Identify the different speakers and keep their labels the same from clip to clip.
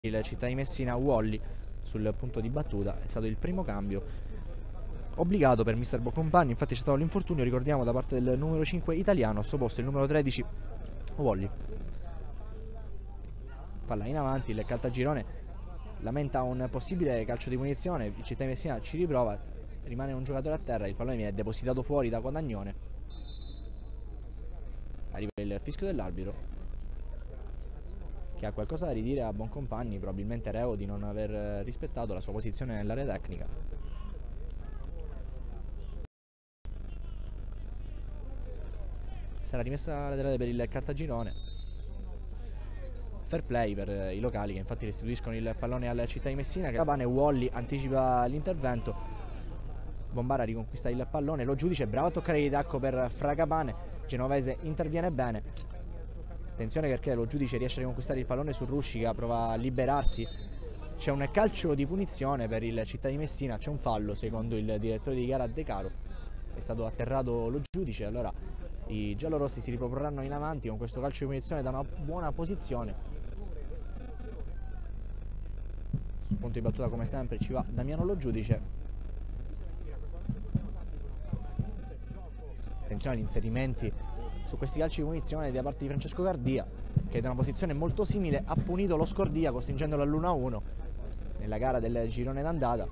Speaker 1: il Città di Messina Wally sul punto di battuta. È stato il primo cambio obbligato per mister Boncompagni, infatti c'è stato l'infortunio, ricordiamo, da parte del numero 5 italiano, a suo posto il numero 13 Wally. Palla in avanti, il Caltagirone lamenta un possibile calcio di punizione, il Città di Messina ci riprova, rimane un giocatore a terra, il pallone viene depositato fuori da Codagnone. Arriva il fischio dell'arbitro, che ha qualcosa da ridire a Boncompagni, probabilmente reo di non aver rispettato la sua posizione nell'area tecnica. Sarà rimessa laterale per il Caltagirone. Fair play per i locali, che infatti restituiscono il pallone alla Città di Messina. Fragapane, Wally anticipa l'intervento, Bombara riconquista il pallone, lo giudice bravo a toccare di tacco per Fragapane, Genovese interviene bene. Attenzione perché lo giudice riesce a riconquistare il pallone su Ruscica, prova a liberarsi. C'è un calcio di punizione per il Città di Messina, c'è un fallo secondo il direttore di gara De Caro. È stato atterrato lo giudice, allora i giallorossi si riproporranno in avanti con questo calcio di punizione da una buona posizione. Sul punto di battuta, come sempre, ci va Damiano Lo Giudice. Attenzione agli inserimenti su questi calci di punizione da parte di Francesco Cardia, che da una posizione molto simile ha punito lo Scordia costringendolo all'1-1 nella gara del girone d'andata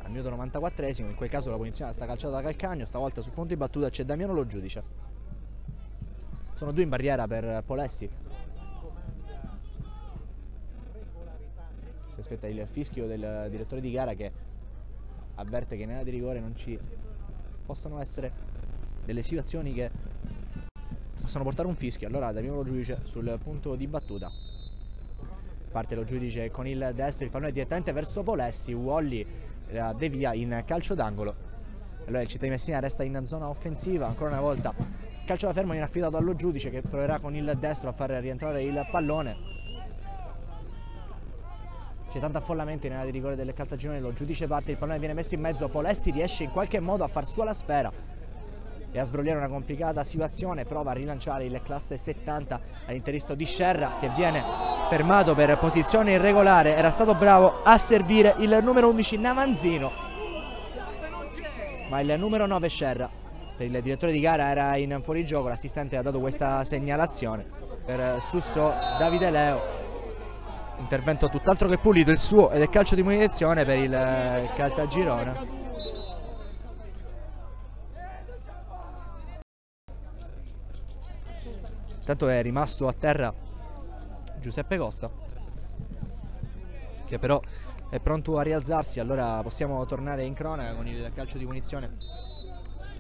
Speaker 1: al minuto 94esimo. In quel caso la punizione sta calciata da Calcagno, stavolta sul punto di battuta c'è Damiano Lo Giudice. Sono due in barriera per Polessi. Si aspetta il fischio del direttore di gara, che avverte che in area di rigore non ci possono essere delle situazioni che possono portare un fischio. Allora Damiano Lo Giudice sul punto di battuta. Parte Lo Giudice con il destro, il pallone direttamente verso Polessi, Wally devia in calcio d'angolo. Allora il Città di Messina resta in zona offensiva, ancora una volta calcio da fermo viene affidato allo giudice, che proverà con il destro a far rientrare il pallone. C'è tanto affollamento in area di rigore del Caltagirone, lo giudice parte, il pallone viene messo in mezzo, Polessi riesce in qualche modo a far sua la sfera e a sbrogliare una complicata situazione, prova a rilanciare il classe 70 all'interista di Scerra, che viene fermato per posizione irregolare. Era stato bravo a servire il numero 11 Navanzino, ma il numero 9 Scerra, per il direttore di gara, era in fuorigioco. L'assistente ha dato questa segnalazione per Susso Davide Leo. Intervento tutt'altro che pulito il suo, ed è calcio di punizione per il Caltagirone. Intanto è rimasto a terra Giuseppe Costa, che però è pronto a rialzarsi. Allora possiamo tornare in cronaca con il calcio di punizione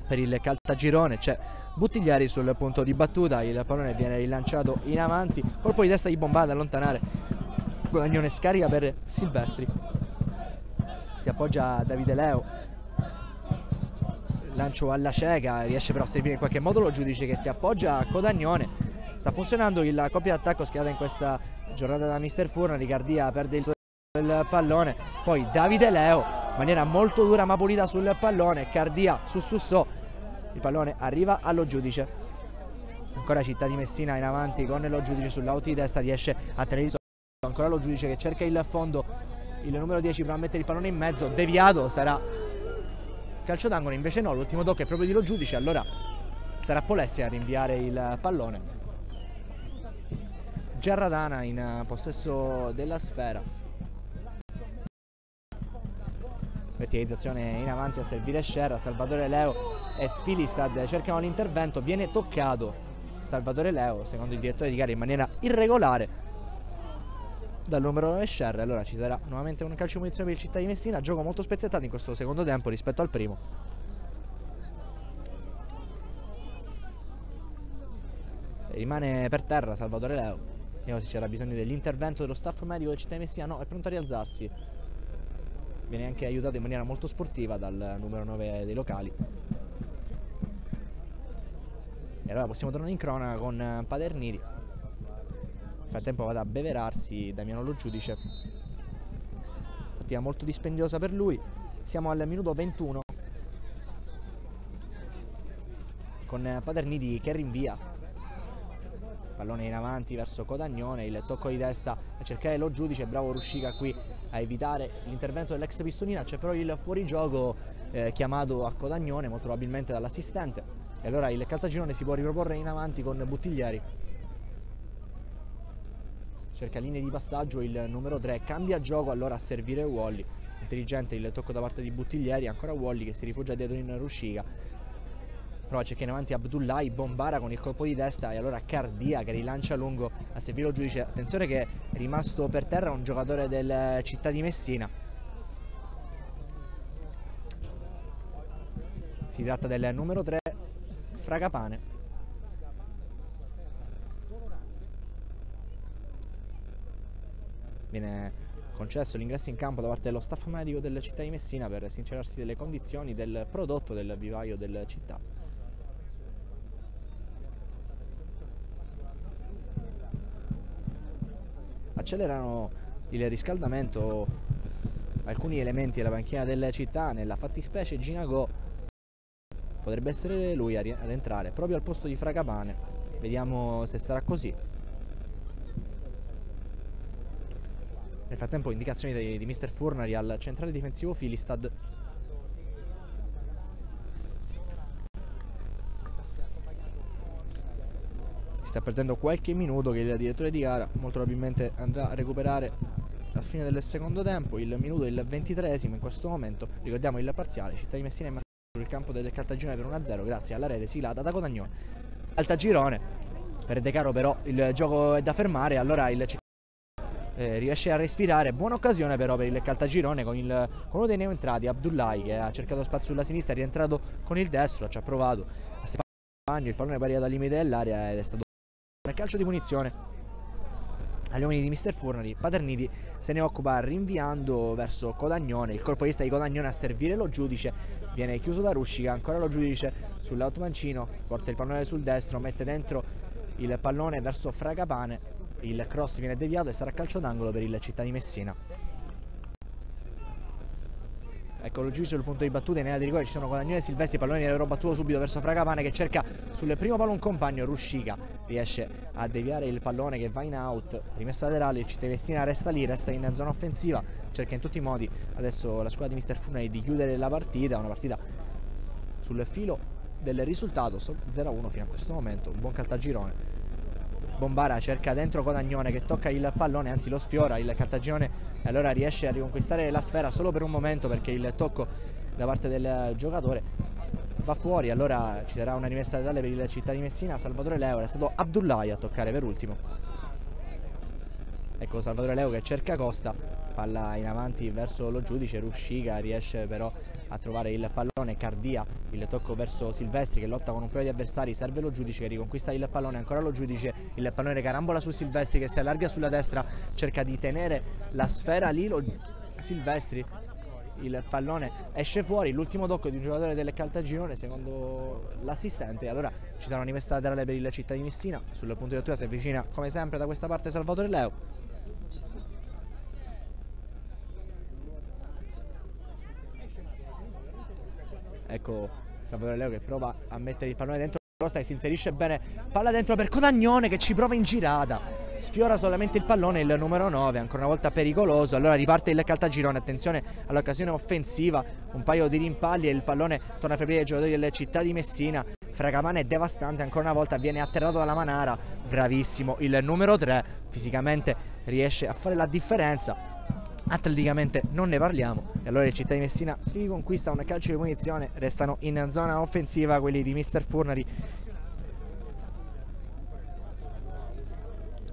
Speaker 1: per il Caltagirone. C'è Buttigliari sul punto di battuta, il pallone viene rilanciato in avanti, colpo di testa di Bombara ad allontanare. Codagnone scarica per Silvestri, si appoggia a Davide Leo, lancio alla cieca, riesce però a servire in qualche modo lo giudice, che si appoggia a Codagnone. Sta funzionando il coppia d'attacco schierata in questa giornata da mister Furna. Ricardia perde il pallone, poi Davide Leo in maniera molto dura ma pulita sul pallone, Cardia su Sussò, il pallone arriva allo giudice. Ancora Città di Messina in avanti con lo giudice sull'auto di testa, riesce a tenere il ancora lo giudice che cerca il fondo, il numero 10 prova a mettere il pallone in mezzo, deviato, sarà calcio d'angolo, invece no, l'ultimo tocco è proprio di lo giudice, allora sarà Polessi a rinviare il pallone. Gerradana in possesso della sfera, verticalizzazione in avanti a servire Scerra, Salvatore Leo e Filistad cercano l'intervento, viene toccato Salvatore Leo secondo il direttore di gara in maniera irregolare dal numero 9 Scerra. Allora ci sarà nuovamente un calcio di punizione per il Città di Messina, gioco molto spezzettato in questo secondo tempo rispetto al primo. Rimane per terra Salvatore Leo, vediamo se c'era bisogno dell'intervento dello staff medico del Città di Messina. No, è pronto a rialzarsi, viene anche aiutato in maniera molto sportiva dal numero 9 dei locali. E allora possiamo tornare in cronaca con Paterniti. Nel frattempo vado a beverarsi Damiano Lo Giudice, partita molto dispendiosa per lui. Siamo al minuto 21 con Paterniti che rinvia. pallone in avanti verso Codagnone, il tocco di testa a cercare lo giudice, bravo Ruscica qui a evitare l'intervento dell'ex Pistolina. C'è però il fuorigioco chiamato a Codagnone, molto probabilmente dall'assistente, e allora il Caltagirone si può riproporre in avanti con Buttiglieri. Cerca linee di passaggio il numero 3, cambia gioco allora a servire Wally. Intelligente il tocco da parte di Buttiglieri, ancora Wally che si rifugia dietro in Ruscica. Prova a cercare in avanti Abdullahi, Bombara con il colpo di testa e allora Cardia che rilancia lungo a servire il giudice. Attenzione che è rimasto per terra un giocatore del Città di Messina. Si tratta del numero 3, Fragapane. Viene concesso l'ingresso in campo da parte dello staff medico del Città di Messina per sincerarsi delle condizioni del prodotto del vivaio del Città. Accelerano il riscaldamento alcuni elementi della panchina del Città, nella fattispecie Ginagò potrebbe essere lui ad entrare proprio al posto di Fragapane. Vediamo se sarà così. Nel frattempo indicazioni di Mister Furnari al centrale difensivo Filistad. Sta perdendo qualche minuto che il direttore di gara molto probabilmente andrà a recuperare alla fine del secondo tempo. Il minuto è il 23esimo in questo momento. Ricordiamo il parziale: Città di Messina è sul campo del Caltagirone per 1-0 grazie alla rete siglata da Codagnone. Caltagirone, per De Caro però il gioco è da fermare, allora il Città riesce a respirare. Buona occasione però per il Caltagirone con uno dei neoentrati, Abdullahi, che ha cercato spazio sulla sinistra, è rientrato con il destro, ci ha provato a separare il pallone pariato al limite dell'area ed è stato un calcio di punizione agli uomini di Mister Furnari. Paterniti se ne occupa rinviando verso Codagnone, il colpo di testa di Codagnone a servire lo giudice, viene chiuso da Ruscica, ancora lo giudice sull'automancino, porta il pallone sul destro, mette dentro il pallone verso Fragapane, il cross viene deviato e sarà calcio d'angolo per il Città di Messina. Ecco lo giudice sul punto di battuta, in area di rigore ci sono Codagnone e Silvestri, il pallone viene però battuto subito verso Fragapane che cerca sul primo palo un compagno. Ruscica riesce a deviare il pallone che va in out, rimessa laterale, il Città di Messina resta lì, resta in zona offensiva, cerca in tutti i modi adesso la squadra di Mister Furnari di chiudere la partita, una partita sul filo del risultato 0-1 fino a questo momento, un buon Caltagirone. Bombara cerca dentro Codagnone che tocca il pallone, anzi lo sfiora il Caltagirone e allora riesce a riconquistare la sfera solo per un momento perché il tocco da parte del giocatore va fuori. Allora ci sarà una rimessa laterale per il Città di Messina. Salvatore Leo, è stato Abdullahi a toccare per ultimo. Ecco Salvatore Leo che cerca Costa, palla in avanti verso lo giudice, Ruscica riesce però a trovare il pallone, Cardia, il tocco verso Silvestri che lotta con un paio di avversari, serve lo giudice che riconquista il pallone, ancora lo giudice, il pallone carambola su Silvestri che si allarga sulla destra, cerca di tenere la sfera lì, Silvestri, il pallone esce fuori, l'ultimo tocco di un giocatore del Caltagirone secondo l'assistente, allora ci sarà una rimessa laterale per il Città di Messina. Sul punto di lettura si avvicina come sempre da questa parte Salvatore Leo. Ecco Salvatore Leo che prova a mettere il pallone dentro Costa e si inserisce bene, palla dentro per Codagnone che ci prova in girata, sfiora solamente il pallone il numero 9, ancora una volta pericoloso. Allora riparte il Caltagirone, attenzione all'occasione offensiva, un paio di rimpalli e il pallone torna fra i piedi dei giocatori del Città di Messina. Fragapane è devastante, ancora una volta viene atterrato dalla Manara, bravissimo il numero 3, fisicamente riesce a fare la differenza, atleticamente non ne parliamo. E allora il Città di Messina si conquista un calcio di punizione, restano in zona offensiva quelli di Mister Furnari.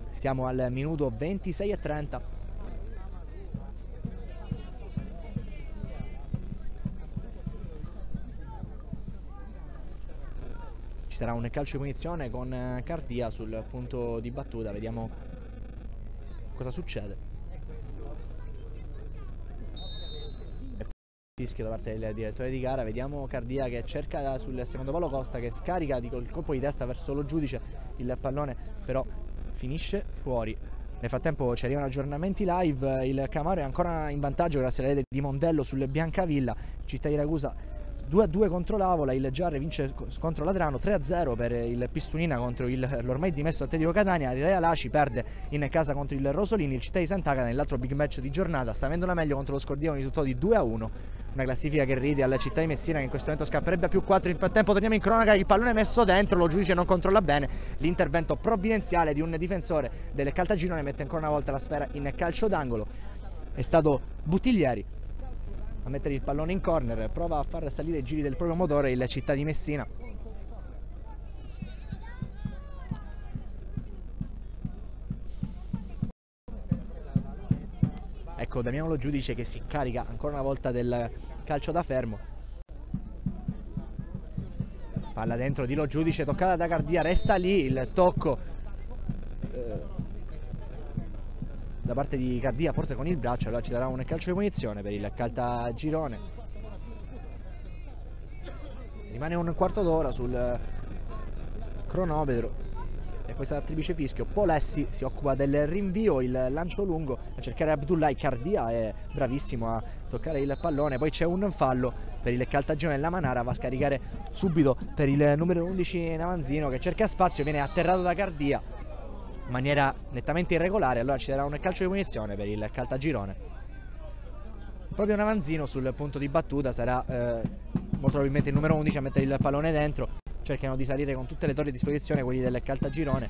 Speaker 1: Siamo al minuto 26:30. Ci sarà un calcio di punizione con Cardia sul punto di battuta, vediamo cosa succede. Fischio da parte del direttore di gara, vediamo Cardia che cerca sul secondo palo Costa che scarica col colpo di testa verso lo giudice, il pallone però finisce fuori. Nel frattempo ci arrivano aggiornamenti live, il Camaro è ancora in vantaggio grazie alla rete di Mondello sul Biancavilla, Città di Ragusa 2-2 contro l'Avola, il Giarre vince contro l'Adrano, 3-0 per il Pistunina contro l'ormai dimesso Atletico Catania, il Real Aci perde in casa contro il Rosolini, il Città di Sant'Agata nell'altro big match di giornata sta avendo la meglio contro lo Scordino, un risultato di 2-1, una classifica che ride alla Città di Messina che in questo momento scapperebbe a +4, in frattempo torniamo in cronaca, il pallone è messo dentro, lo giudice non controlla bene, l'intervento provvidenziale di un difensore del Caltagirone mette ancora una volta la sfera in calcio d'angolo, è stato Buttiglieri a mettere il pallone in corner, prova a far salire i giri del proprio motore il Città di Messina. Ecco Damiano Lo Giudice che si carica ancora una volta del calcio da fermo. Palla dentro di Lo Giudice, toccata da Cardia, resta lì il tocco da parte di Cardia, forse con il braccio, allora ci darà un calcio di punizione per il Caltagirone. Rimane un quarto d'ora sul cronometro e poi sarà attribuisce fischio. Polessi si occupa del rinvio, il lancio lungo a cercare Abdullahi, Cardia è bravissimo a toccare il pallone, poi c'è un fallo per il Caltagirone, la Manara va a scaricare subito per il numero 11 Navanzino che cerca spazio, viene atterrato da Cardia in maniera nettamente irregolare, allora ci sarà un calcio di punizione per il Caltagirone. Proprio Navanzino sul punto di battuta sarà molto probabilmente il numero 11 a mettere il pallone dentro, cercano di salire con tutte le torri a disposizione quelli del Caltagirone.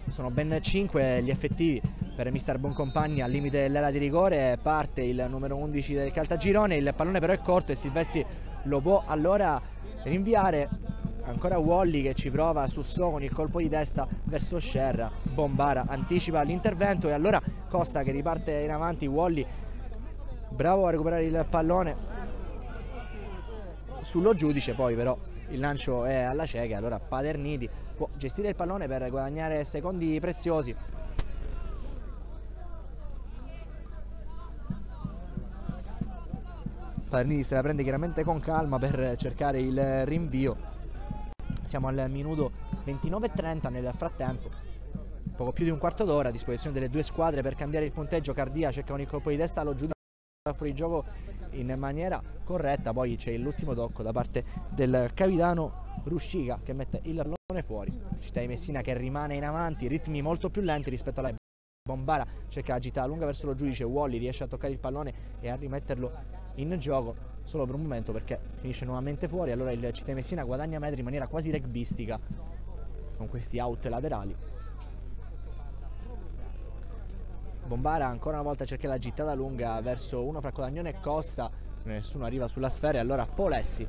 Speaker 1: Sono ben 5 gli effettivi per mister Boncompagni al limite dell'area di rigore, parte il numero 11 del Caltagirone, il pallone però è corto e Silvestri lo può allora rinviare. Ancora Wally che ci prova su con il colpo di testa verso Scerra, Bombara anticipa l'intervento e allora Costa che riparte in avanti, Wally bravo a recuperare il pallone sullo Giudice, poi però il lancio è alla cieca, allora Paterniti può gestire il pallone per guadagnare secondi preziosi. Paterniti se la prende chiaramente con calma per cercare il rinvio. Siamo al minuto 29:30, nel frattempo poco più di un quarto d'ora a disposizione delle due squadre per cambiare il punteggio. Cardia cerca con il colpo di testa, Lo Giudice fuori gioco in maniera corretta, poi c'è l'ultimo tocco da parte del capitano Ruscica che mette il pallone fuori. Città di Messina che rimane in avanti, ritmi molto più lenti rispetto alla Bombara, cerca la gittata lunga verso Lo Giudice, Wally riesce a toccare il pallone e a rimetterlo in gioco solo per un momento perché finisce nuovamente fuori, allora il Città di Messina guadagna metri in maniera quasi rugbistica con questi out laterali. Bombara ancora una volta cerca la gittata lunga verso uno fra Codagnone e Costa, nessuno arriva sulla sfera e allora Polessi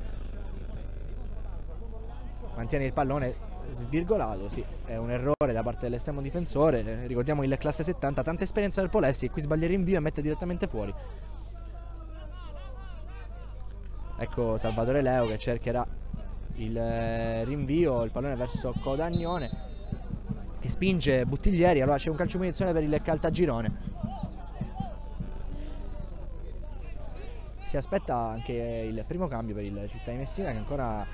Speaker 1: mantiene il pallone svirgolato, sì, è un errore da parte dell'estremo difensore, ricordiamo il classe 70, tanta esperienza del Polessi e qui sbaglia il rinvio e mette direttamente fuori. Ecco Salvatore Leo che cercherà il rinvio, il pallone verso Codagnone che spinge Buttiglieri, allora c'è un calcio di punizione per il Caltagirone. Si aspetta anche il primo cambio per il Città di Messina che ancora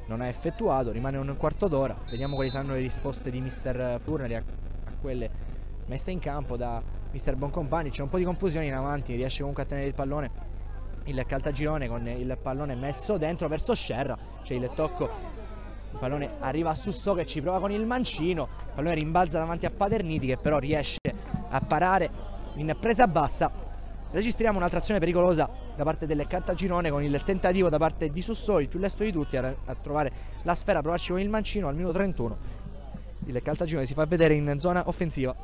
Speaker 1: non è effettuato, rimane un quarto d'ora, vediamo quali saranno le risposte di mister Furnari a quelle messe in campo da mister Boncompagni. C'è un po' di confusione in avanti, riesce comunque a tenere il pallone il Caltagirone con il pallone messo dentro verso Scerra, c'è il tocco, il pallone arriva a Sussò che ci prova con il mancino, il pallone rimbalza davanti a Paterniti che però riesce a parare in presa bassa. Registriamo un'altra azione pericolosa da parte del Caltagirone con il tentativo da parte di Sussò, il più lesto di tutti, a trovare la sfera, provarci con il mancino al minuto 31. Il Caltagirone si fa vedere in zona offensiva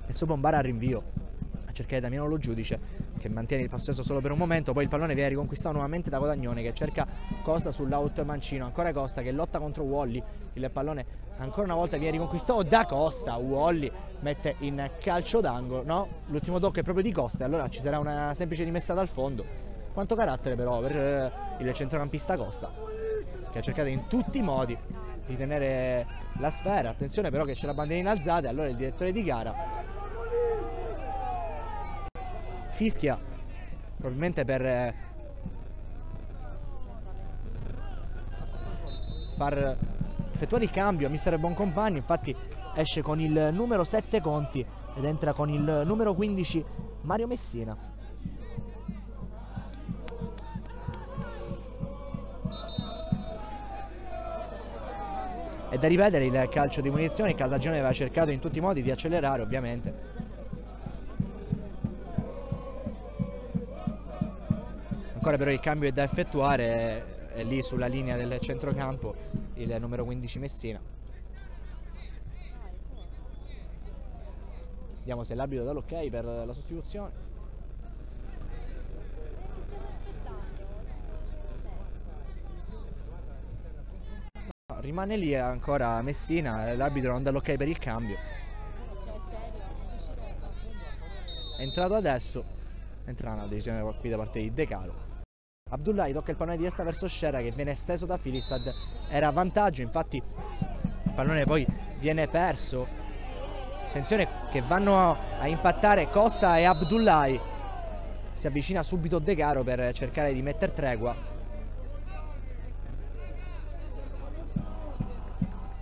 Speaker 1: e su Bombara al rinvio a cercare Damiano Lo Giudice che mantiene il possesso solo per un momento, poi il pallone viene riconquistato nuovamente da Codagnone che cerca Costa sull'out mancino, ancora Costa che lotta contro Wally, il pallone ancora una volta viene riconquistato da Costa, Wally mette in calcio d'angolo, no, l'ultimo tocco è proprio di Costa e allora ci sarà una semplice rimessa dal fondo. Quanto carattere però per il centrocampista Costa che ha cercato in tutti i modi di tenere la sfera, attenzione però che c'è la bandierina alzata e allora il direttore di gara fischia probabilmente per far effettuare il cambio a mister Boncompagni, infatti esce con il numero 7 Conti ed entra con il numero 15 Mario Messina. È da ripetere il calcio di punizione, il Caltagirone aveva cercato in tutti i modi di accelerare ovviamente. Ancora però il cambio è da effettuare, è lì sulla linea del centrocampo il numero 15 Messina. Vediamo se l'arbitro dà l'ok per la sostituzione. No, rimane lì ancora Messina, l'arbitro non dà l'ok per il cambio. È entrato adesso, entra una decisione qui da parte di De Caro. Abdullahi tocca il pallone di destra verso Scerra che viene esteso da Filistad, era a vantaggio, infatti il pallone poi viene perso. Attenzione che vanno a impattare Costa e Abdullahi, si avvicina subito De Caro per cercare di mettere tregua.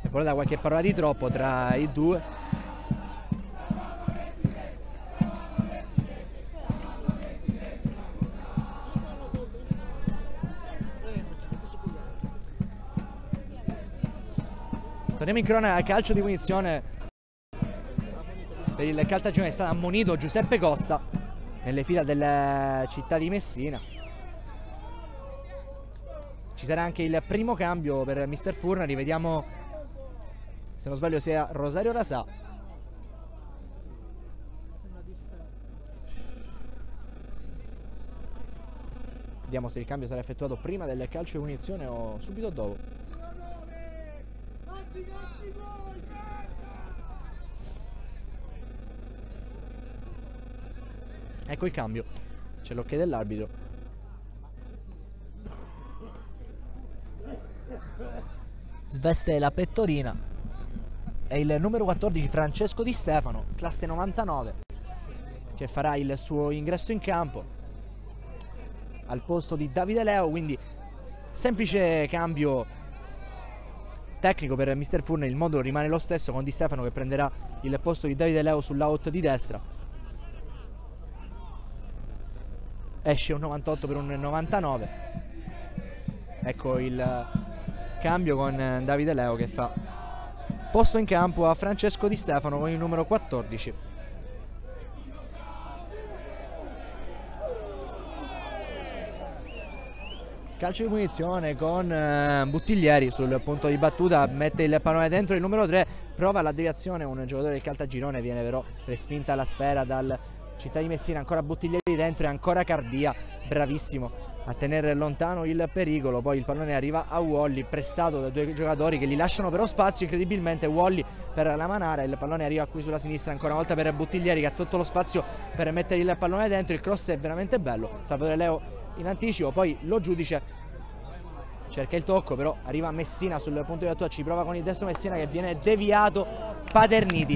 Speaker 1: E poi da qualche parola di troppo tra i due. Torniamo in cronaca, calcio di punizione per il Caltagirone. È stato ammonito Giuseppe Costa nelle fila della città di Messina. Ci sarà anche il primo cambio per Mister Furnari, vediamo se non sbaglio sia Rosario Rasà. Vediamo se il cambio sarà effettuato prima del calcio di punizione o subito dopo. Ecco il cambio, c'è l'ok dell'arbitro. Sveste la pettorina. È il numero 14 Francesco Di Stefano, classe 99, che farà il suo ingresso in campo al posto di Davide Leo, quindi semplice cambio tecnico per Mister Furnari. Il modulo rimane lo stesso con Di Stefano che prenderà il posto di Davide Leo sull'out di destra. Esce un 98 per un 99. Ecco il cambio con Davide Leo che fa posto in campo a Francesco Di Stefano con il numero 14. Calcio di punizione con Buttiglieri sul punto di battuta, mette il pallone dentro il numero 3, prova la deviazione un giocatore del Caltagirone, viene però respinta la sfera dal Città di Messina. Ancora Buttiglieri dentro e ancora Cardia, bravissimo a tenere lontano il pericolo. Poi il pallone arriva a Wally, pressato da due giocatori che gli lasciano però spazio. Incredibilmente Wally per la manara, il pallone arriva qui sulla sinistra ancora una volta per Buttiglieri che ha tutto lo spazio per mettere il pallone dentro. Il cross è veramente bello, Salvatore Leo in anticipo, poi lo giudice cerca il tocco, però arriva Messina sul punto di battuta, ci prova con il destro Messina che viene deviato. Paterniti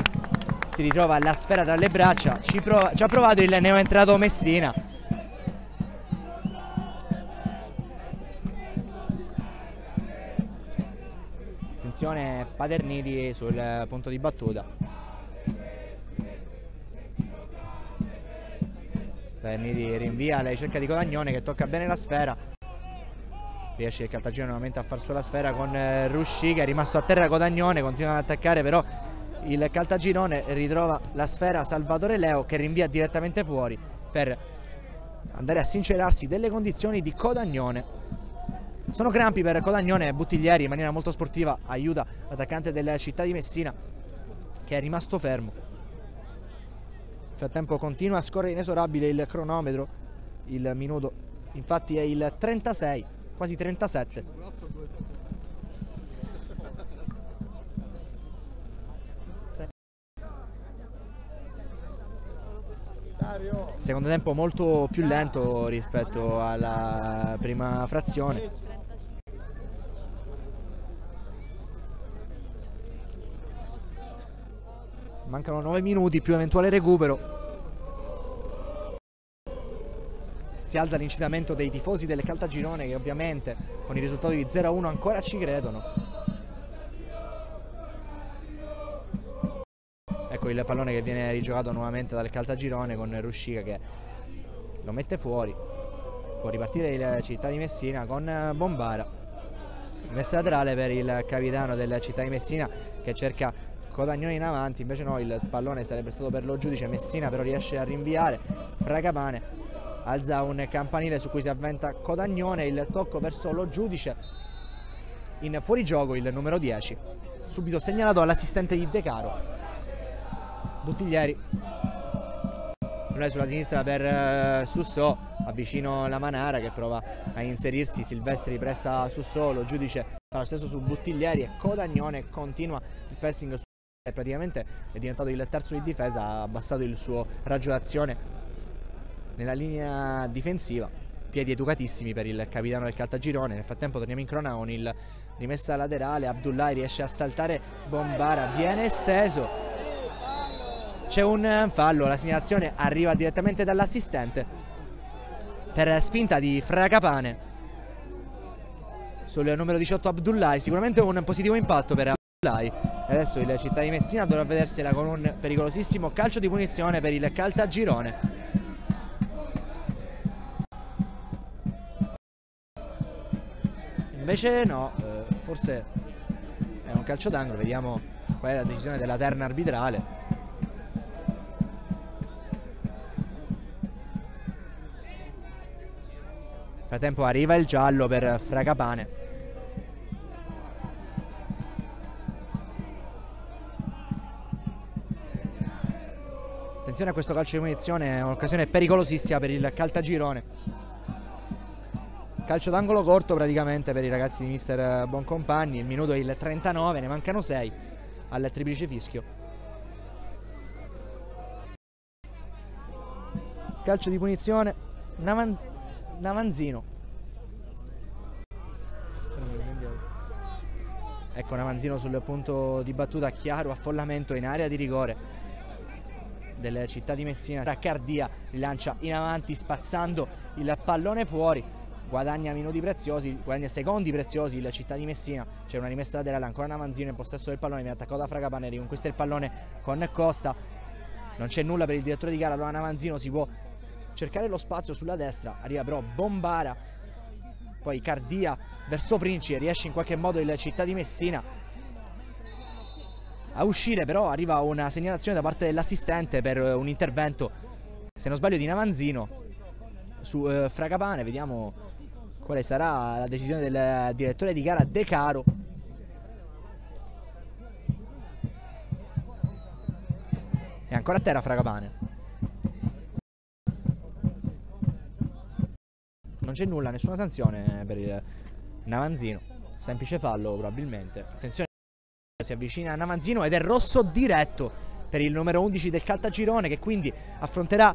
Speaker 1: si ritrova la sfera tra le braccia, ci ha provato il neoentrato Messina. Attenzione Paterniti sul punto di battuta. Paterniti rinvia alla ricerca di Codagnone che tocca bene la sfera. Riesce il Caltagirone nuovamente a far sulla sfera con Rusci che è rimasto a terra. Codagnone continua ad attaccare, però il Caltagirone ritrova la sfera. Salvatore Leo che rinvia direttamente fuori per andare a sincerarsi delle condizioni di Codagnone. Sono crampi per Codagnone. Buttiglieri in maniera molto sportiva aiuta l'attaccante della Città di Messina che è rimasto fermo. Nel frattempo continua a scorrere inesorabile il cronometro, il minuto infatti è il 36, quasi 37. Secondo tempo molto più lento rispetto alla prima frazione. Mancano 9 minuti più eventuale recupero. Si alza l'incitamento dei tifosi del Caltagirone che ovviamente con il risultato di 0-1 ancora ci credono. Ecco il pallone che viene rigiocato nuovamente dal Caltagirone con Ruscica che lo mette fuori. Può ripartire il Città di Messina con Bombara. Messa laterale per il capitano della Città di Messina che cerca Codagnone in avanti, invece no, il pallone sarebbe stato per lo giudice. Messina però riesce a rinviare, Fragapane alza un campanile su cui si avventa Codagnone, il tocco verso lo giudice, in fuorigioco il numero 10, subito segnalato all'assistente di De Caro. Buttiglieri, sulla sinistra per Sussò, avvicino la Manara che prova a inserirsi, Silvestri pressa Sussò, lo giudice fa lo stesso su Buttiglieri e Codagnone continua il pressing su, e praticamente è diventato il terzo di difesa, ha abbassato il suo raggio d'azione nella linea difensiva. Piedi educatissimi per il capitano del Caltagirone. Nel frattempo torniamo in cronaca con il rimessa laterale, Abdullahi riesce a saltare Bombara, viene esteso, c'è un fallo, la segnalazione arriva direttamente dall'assistente per spinta di Fragapane sul numero 18 Abdullahi. Sicuramente un positivo impatto per Abdullahi. E adesso il Città di Messina dovrà vedersela con un pericolosissimo calcio di punizione per il Caltagirone. Invece no, forse è un calcio d'angolo. Vediamo qual è la decisione della terna arbitrale. Nel frattempo arriva il giallo per Fragapane. Attenzione a questo calcio di punizione, è un'occasione pericolosissima per il Caltagirone. Calcio d'angolo corto praticamente per i ragazzi di mister Boncompagni. Il minuto è il 39, ne mancano 6 al triplice fischio. Calcio di punizione, Navanzino. Ecco Navanzino sul punto di battuta, chiaro affollamento in area di rigore della Città di Messina. Cardia rilancia in avanti spazzando il pallone fuori, guadagna minuti preziosi, guadagna secondi preziosi il Città di Messina. C'è una rimessa laterale, ancora Navanzino in possesso del pallone, viene attaccato da Fragapane, riconquista il pallone con Costa, non c'è nulla per il direttore di gara. Allora Navanzino si può cercare lo spazio sulla destra, arriva però Bombara, poi Cardia verso Princi e riesce in qualche modo il Città di Messina a uscire, però arriva una segnalazione da parte dell'assistente per un intervento, se non sbaglio, di Navanzino su Fragapane. Vediamo quale sarà la decisione del direttore di gara De Caro. E ancora a terra Fragapane. Non c'è nulla, nessuna sanzione per il Navanzino, semplice fallo probabilmente. Attenzione, si avvicina a Navanzino ed è rosso diretto per il numero 11 del Caltagirone, che quindi affronterà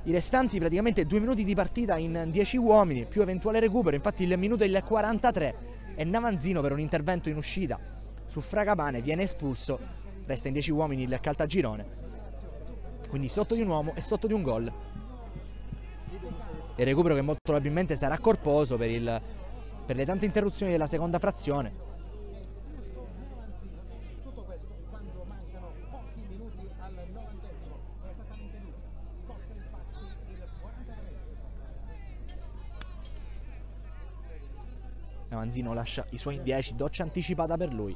Speaker 1: i restanti praticamente 2 minuti di partita in 10 uomini più eventuale recupero. Infatti il minuto è il 43 e Navanzino per un intervento in uscita su Fragapane viene espulso. Resta in 10 uomini il Caltagirone, quindi sotto di un uomo e sotto di un gol. Il recupero che molto probabilmente sarà corposo per le tante interruzioni della seconda frazione.
Speaker 2: Tutto questo quando mancano pochi minuti al 90esimo, esattamente lui, scoppia infatti il 43.
Speaker 1: Navanzino lascia i suoi 10, doccia anticipata per lui.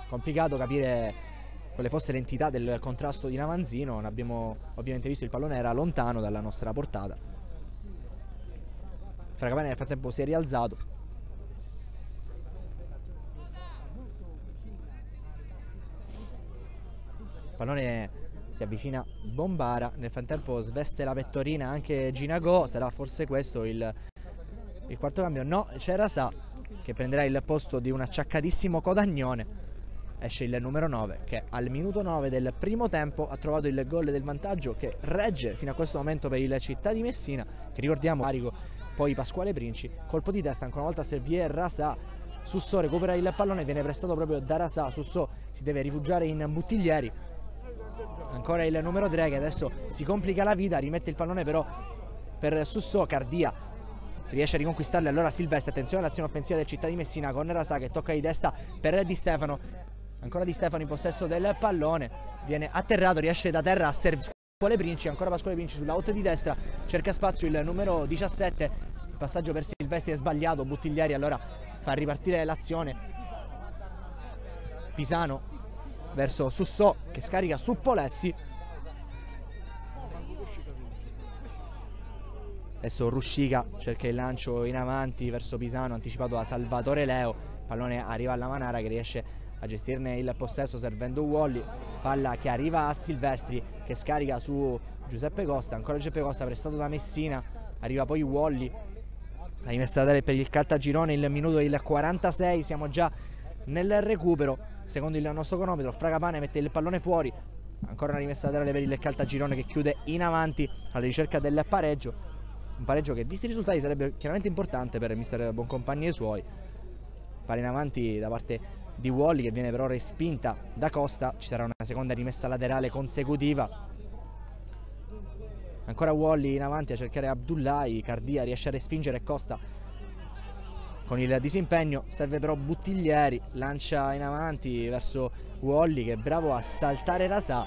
Speaker 1: Complicato capire quale fosse l'entità del contrasto di Navanzino, non abbiamo ovviamente visto, il pallone era lontano dalla nostra portata. Fragapane nel frattempo si è rialzato. Il pallone si avvicina Bombara, nel frattempo sveste la pettorina anche Ginagò, sarà forse questo il quarto cambio? No, c'è Rasà che prenderà il posto di un acciaccatissimo Codagnone. Esce il numero 9 che al minuto 9 del primo tempo ha trovato il gol del vantaggio che regge fino a questo momento per il Città di Messina, che ricordiamo carico poi Pasquale Princi. Colpo di testa ancora una volta Servier Rasà, Sussò recupera il pallone, viene prestato proprio da Rasà, Sussò si deve rifugiare in Buttiglieri, ancora il numero 3 che adesso si complica la vita, rimette il pallone però per Sussò, Cardia riesce a riconquistarlo, allora Silvestri. Attenzione all'azione offensiva del Città di Messina con Rasà che tocca di testa per Di Stefano. Ancora Di Stefano in possesso del pallone, viene atterrato, riesce da terra a servire Pasquale Princi, ancora Pasquale Princi sulla haute di destra, cerca spazio il numero 17 il passaggio per Silvestri è sbagliato, Buttiglieri allora fa ripartire l'azione. Pisano verso Sussò che scarica su Polessi. Adesso Ruscica cerca il lancio in avanti verso Pisano, anticipato da Salvatore Leo. Pallone arriva alla Manara che riesce a gestirne il possesso servendo Wally. Palla che arriva a Silvestri che scarica su Giuseppe Costa. Ancora Giuseppe Costa prestato da Messina. Arriva poi Wally. La rimessa per il Caltagirone, il minuto il 46. Siamo già nel recupero. Secondo il nostro cronometro, Fragapane mette il pallone fuori. Ancora una rimessa laterale per il Caltagirone che chiude in avanti alla ricerca del pareggio. Un pareggio che, visti i risultati, sarebbe chiaramente importante per mister Boncompagni e i suoi. Palla in avanti da parte di Wally che viene però respinta da Costa. Ci sarà una seconda rimessa laterale consecutiva. Ancora Wally in avanti a cercare Abdullahi. Cardia riesce a respingere Costa con il disimpegno. Serve però Buttiglieri, lancia in avanti verso Wally che è bravo a saltare Rasà.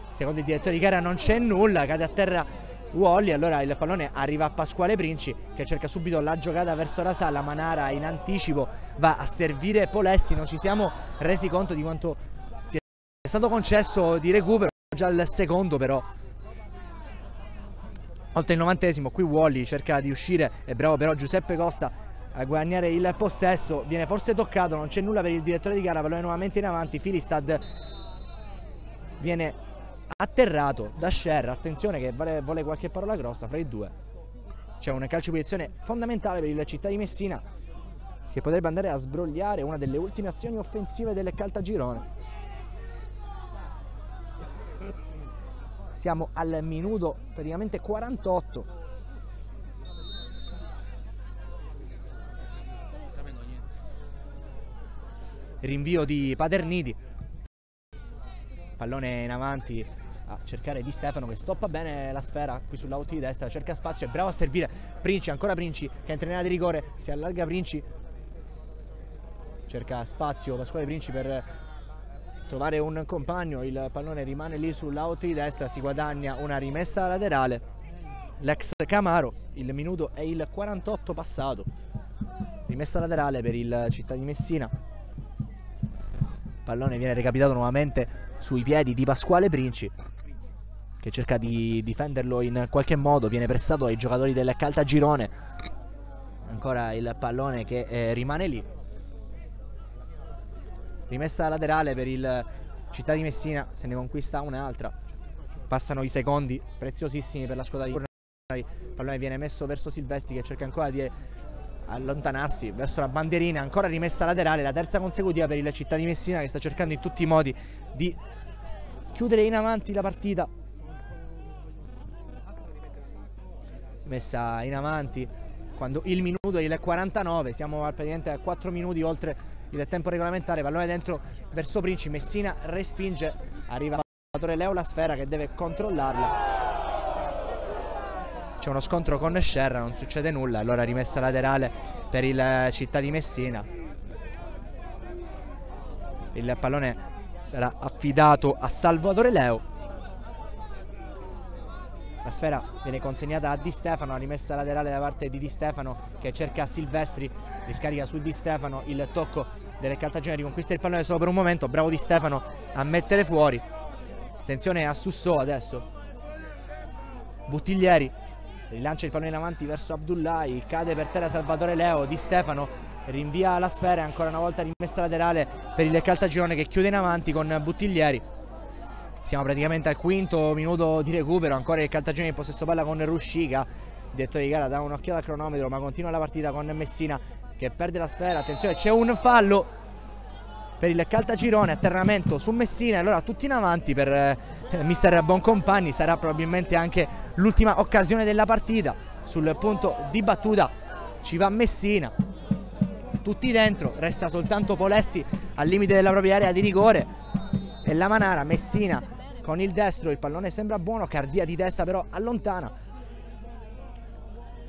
Speaker 1: Secondo il direttore di gara non c'è nulla, cade a terra Wally. Allora il pallone arriva a Pasquale Princi che cerca subito la giocata verso Rasà. La Manara in anticipo va a servire Polessi. Non ci siamo resi conto di quanto sia stato concesso di recupero già il secondo, però oltre il 90esimo. Qui Wally cerca di uscire, è bravo però Giuseppe Costa a guadagnare il possesso. Viene forse toccato, non c'è nulla per il direttore di gara. Pallone nuovamente in avanti, Filistad viene atterrato da Scher. Attenzione che vuole qualche parola grossa fra i due. C'è un calcio di punizione fondamentale per il Città di Messina che potrebbe andare a sbrogliare una delle ultime azioni offensive del Caltagirone. Siamo al minuto praticamente 48. Rinvio di Paterniti. Pallone in avanti a cercare Di Stefano che stoppa bene la sfera qui sull'out di destra, cerca spazio, è bravo a servire Princi. Ancora Princi che entra in area di rigore, si allarga Princi, cerca spazio Pasquale Princi per trovare un compagno. Il pallone rimane lì sull'out di destra, si guadagna una rimessa laterale l'ex Camaro. Il minuto è il 48 passato. Rimessa laterale per il Città di Messina. Pallone viene recapitato nuovamente sui piedi di Pasquale Princi che cerca di difenderlo in qualche modo. Viene pressato ai giocatori del Caltagirone. Ancora il pallone che rimane lì. Rimessa laterale per il Città di Messina, se ne conquista un'altra. Passano i secondi preziosissimi per la squadra di Cornari. Il pallone viene messo verso Silvestri che cerca ancora di allontanarsi verso la bandierina. Ancora rimessa laterale, la terza consecutiva per il Città di Messina che sta cercando in tutti i modi di chiudere in avanti la partita. Messa in avanti quando il minuto è il 49. Siamo praticamente a 4 minuti oltre il tempo regolamentare. Pallone dentro verso Princi. Messina respinge, arriva Salvatore Leo la sfera che deve controllarla. C'è uno scontro con Scerra, non succede nulla. Allora rimessa laterale per il Città di Messina. Il pallone sarà affidato a Salvatore Leo. La sfera viene consegnata a Di Stefano, la rimessa laterale da parte di Di Stefano che cerca Silvestri, riscarica su Di Stefano, il tocco del Caltagirone, riconquista il pallone solo per un momento, bravo Di Stefano a mettere fuori. Attenzione a Sussò adesso. Buttiglieri rilancia il pallone in avanti verso Abdullahi, cade per terra Salvatore Leo. Di Stefano rinvia la sfera, ancora una volta rimessa laterale per il Caltagirone che chiude in avanti con Buttiglieri. Siamo praticamente al quinto minuto di recupero, ancora il Caltagirone in possesso palla con Ruscica. Il direttore di gara dà un'occhiata al cronometro, ma continua la partita con Messina che perde la sfera. Attenzione, c'è un fallo per il Caltagirone, atterramento su Messina. Allora tutti in avanti per mister Boncompagni. Sarà probabilmente anche l'ultima occasione della partita. Sul punto di battuta ci va Messina, tutti dentro, resta soltanto Polessi al limite della propria area di rigore e la Manara. Messina con il destro, il pallone sembra buono, Cardia di testa però allontana,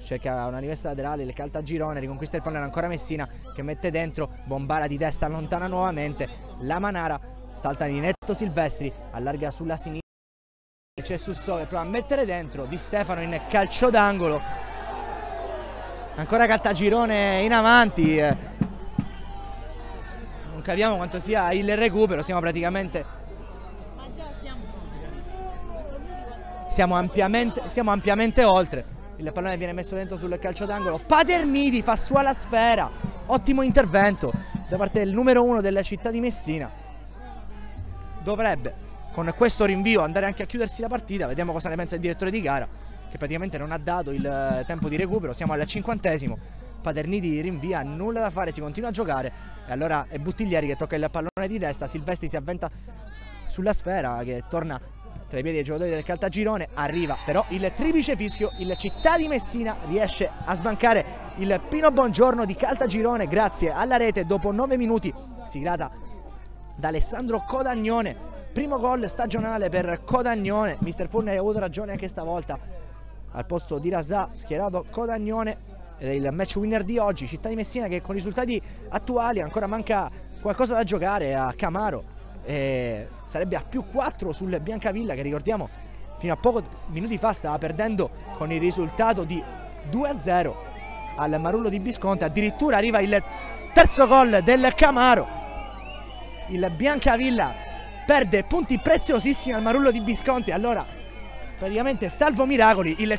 Speaker 1: cerca una rimessa laterale il Caltagirone, riconquista il pallone ancora Messina che mette dentro, Bombara di testa allontana nuovamente, la Manara salta di netto Silvestri, allarga sulla sinistra, c'è Sussò che prova a mettere dentro, Di Stefano in calcio d'angolo. Ancora Caltagirone in avanti, non capiamo quanto sia il recupero, siamo praticamente, siamo ampiamente oltre. Il pallone viene messo dentro sul calcio d'angolo, Paterniti fa sua la sfera, ottimo intervento da parte del numero 1 della città di Messina. Dovrebbe con questo rinvio andare anche a chiudersi la partita, vediamo cosa ne pensa il direttore di gara, che praticamente non ha dato il tempo di recupero. Siamo al 50°, Paterniti rinvia, nulla da fare, si continua a giocare e allora è Buttiglieri che tocca il pallone di testa, Silvestri si avventa sulla sfera che torna tra i piedi dei giocatori del Caltagirone, arriva però il triplice fischio, il Città di Messina riesce a sbancare il Pino Buongiorno di Caltagirone grazie alla rete dopo 9 minuti siglata da Alessandro Codagnone, primo gol stagionale per Codagnone. Mister Furner ha avuto ragione anche stavolta, al posto di Rasà schierato Codagnone ed è il match winner di oggi. Città di Messina che con risultati attuali ancora manca qualcosa da giocare a Camaro e sarebbe a +4 sul Biancavilla che ricordiamo fino a pochi minuti fa stava perdendo con il risultato di 2-0 al Marullo di Bisconte. Addirittura arriva il terzo gol del Camaro, il Biancavilla perde punti preziosissimi al Marullo di Bisconte, allora praticamente salvo miracoli il